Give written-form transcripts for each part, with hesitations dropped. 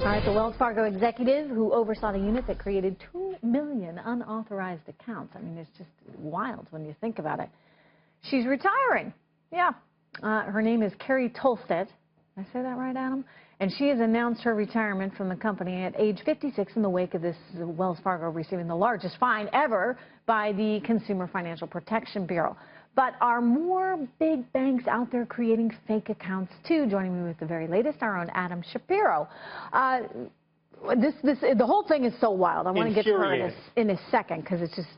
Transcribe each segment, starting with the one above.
All right, the Wells Fargo executive who oversaw the unit that created 2 million unauthorized accounts. I mean, it's just wild when you think about it. She's retiring. Yeah. Her name is Carrie Tolstedt. Did I say that right, Adam? And she has announced her retirement from the company at age 56 in the wake of this Wells Fargo receiving the largest fine ever by the Consumer Financial Protection Bureau. But are more big banks out there creating fake accounts too? Joining me with the very latest, our own Adam Shapiro. The whole thing is so wild. I want to get to her in a second because it's just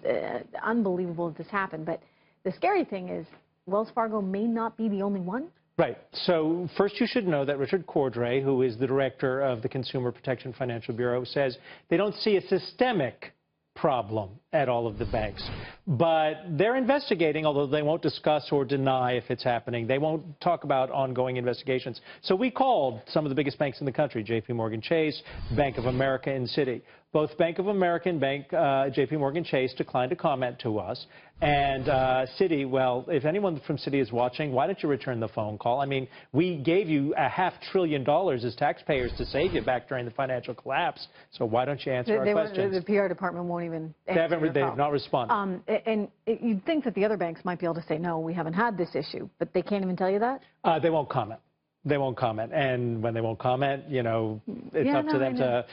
unbelievable that this happened. But the scary thing is Wells Fargo may not be the only one. Right. So first you should know that Richard Cordray, who is the director of the Consumer Protection Financial Bureau, says they don't see a systemic problem at all of the banks. But they're investigating, although they won't discuss or deny if it's happening. They won't talk about ongoing investigations. So we called some of the biggest banks in the country, JP Chase, Bank of America, and Citi. Both Bank of America and JP Chase declined to comment to us. And Citi, well, if anyone from Citi is watching, why don't you return the phone call? I mean, we gave you $500 billion as taxpayers to save you back during the financial collapse. So why don't you answer our questions? The PR department won't even answer They have not responded. And you'd think that the other banks might be able to say, no, we haven't had this issue, but they can't even tell you that? They won't comment. They won't comment. And when they won't comment, you know, it's up to them to...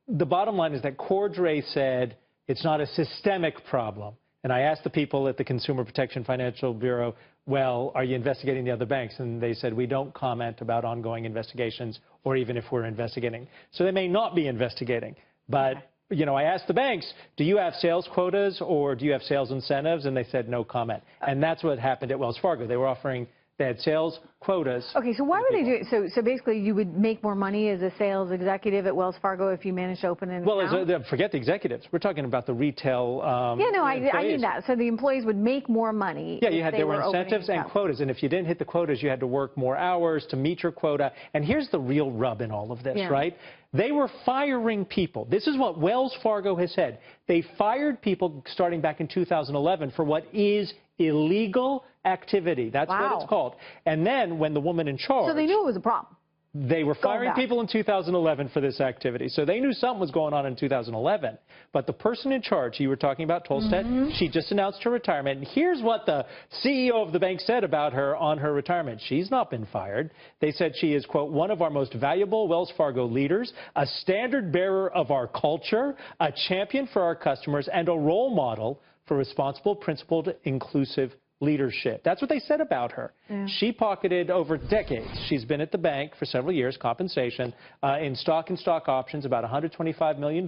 The bottom line is that Cordray said it's not a systemic problem. And I asked the people at the Consumer Protection Financial Bureau, well, are you investigating the other banks? And they said, we don't comment about ongoing investigations or even if we're investigating. So they may not be investigating. But, you know, I asked the banks, do you have sales quotas or do you have sales incentives? And they said no comment. And that's what happened at Wells Fargo. They were offering... They had sales quotas. Okay, so why would they do it? So basically you would make more money as a sales executive at Wells Fargo if you managed to open an account? Well, forget the executives. We're talking about the retail I mean that. So the employees would make more money. Yeah, there were incentives and quotas. And if you didn't hit the quotas, you had to work more hours to meet your quota. And here's the real rub in all of this, right? They were firing people. This is what Wells Fargo has said. They fired people starting back in 2011 for what is illegal activity. That's what it's called. And then when the woman in charge... So they knew it was a problem. They were firing people in 2011 for this activity. So they knew something was going on in 2011. But the person in charge, you were talking about, Tolstedt, she just announced her retirement. And here's what the CEO of the bank said about her on her retirement. She's not been fired. They said she is, quote, one of our most valuable Wells Fargo leaders, a standard bearer of our culture, a champion for our customers, and a role model for responsible, principled, inclusive leadership. That's what they said about her. She pocketed over decades. She's been at the bank for several years, compensation, in stock and stock options, about $125 million.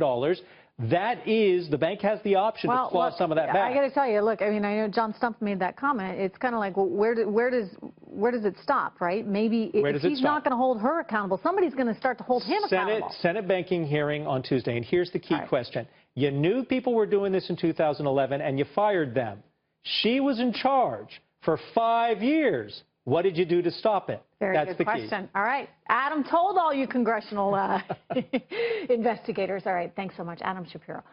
That is, the bank has the option to claw some of that back. I got to tell you, look, I mean, I know John Stumpf made that comment. It's kind of like, well, where does it stop, right? Maybe if he's not going to hold her accountable, somebody's going to start to hold him accountable. Senate banking hearing on Tuesday, and here's the key question. You knew people were doing this in 2011, and you fired them. She was in charge for 5 years. What did you do to stop it? That's good question. All right. Adam told all you congressional investigators. All right. Thanks so much, Adam Shapiro.